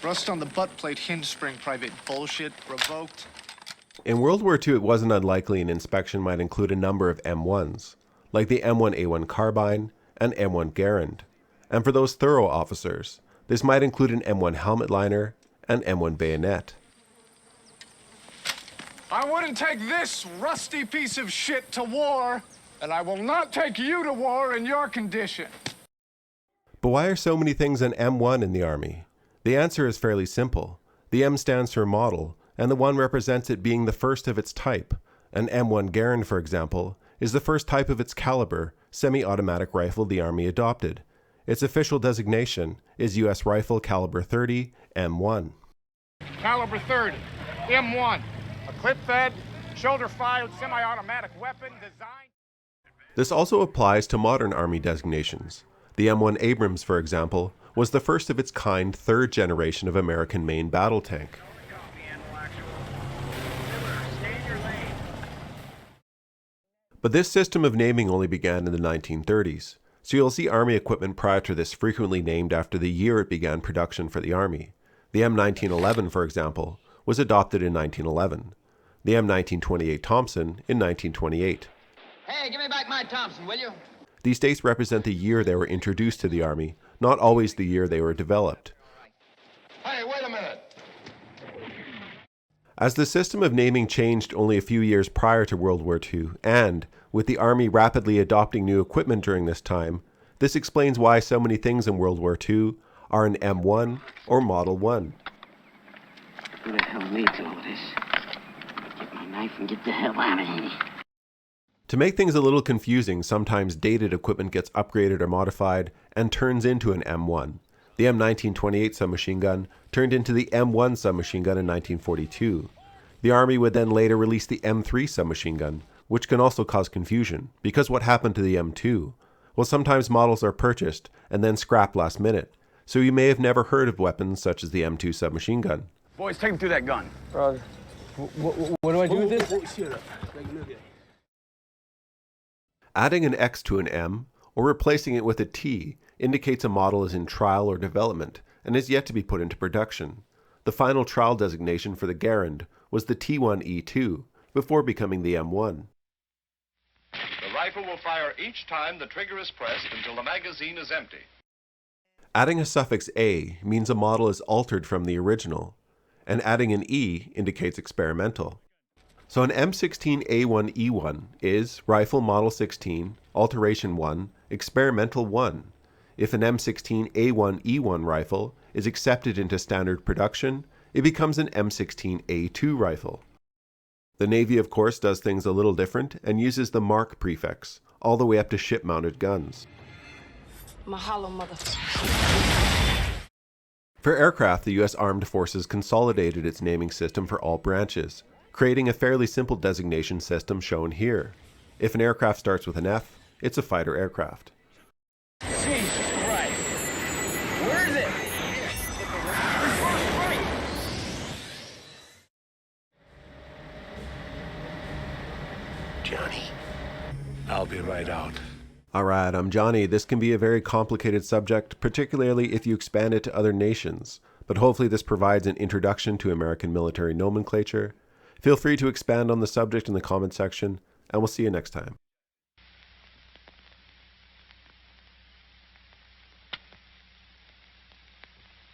Rust on the butt plate hinge spring, private bullshit, revoked. In World War II, it wasn't unlikely an inspection might include a number of M1s, like the M1A1 Carbine and M1 Garand. And for those thorough officers, this might include an M1 helmet liner and M1 bayonet. I wouldn't take this rusty piece of shit to war, and I will not take you to war in your condition. But why are so many things an M1 in the Army? The answer is fairly simple. The M stands for model, and the 1 represents it being the first of its type. An M1 Garand, for example, is the first type of its caliber, semi-automatic rifle the Army adopted. Its official designation is U.S. Rifle Caliber 30 M1. Caliber 30, M1, a clip-fed, shoulder-fired, semi-automatic weapon designed... This also applies to modern Army designations. The M1 Abrams, for example, was the first of its kind third generation of American main battle tank. But this system of naming only began in the 1930s, so you'll see Army equipment prior to this frequently named after the year it began production for the Army. The M1911, for example, was adopted in 1911. The M1928 Thompson in 1928. Hey, give me back my Thompson, will you? These dates represent the year they were introduced to the Army, not always the year they were developed. Hey, wait a minute. As the system of naming changed only a few years prior to World War II, and with the Army rapidly adopting new equipment during this time, this explains why so many things in World War II are an M1 or Model 1. Who the hell needs all this? Get my knife and get the hell out of here. To make things a little confusing, sometimes dated equipment gets upgraded or modified and turns into an M1. The M1928 submachine gun turned into the M1 submachine gun in 1942. The Army would then later release the M3 submachine gun, which can also cause confusion, because what happened to the M2? Well, sometimes models are purchased and then scrapped last minute, so you may have never heard of weapons such as the M2 submachine gun. Boys, take him through that gun. Roger. What do I do with this? Adding an X to an M, or replacing it with a T, indicates a model is in trial or development and is yet to be put into production. The final trial designation for the Garand was the T1E2, before becoming the M1. The rifle will fire each time the trigger is pressed until the magazine is empty. Adding a suffix A means a model is altered from the original, and adding an E indicates experimental. So an M16A1E1 is Rifle Model 16, Alteration 1, Experimental 1. If an M16A1E1 rifle is accepted into standard production, it becomes an M16A2 rifle. The Navy, of course, does things a little different and uses the Mark prefix, all the way up to ship-mounted guns. Mahalo, motherfucker. For aircraft, the U.S. Armed Forces consolidated its naming system for all branches, creating a fairly simple designation system shown here. If an aircraft starts with an F, it's a fighter aircraft. Jesus Christ. Where is it? Johnny, I'll be right out. Alright, I'm Johnny. This can be a very complicated subject, particularly if you expand it to other nations, but hopefully this provides an introduction to American military nomenclature. Feel free to expand on the subject in the comment section, and we'll see you next time.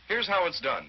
Here's how it's done.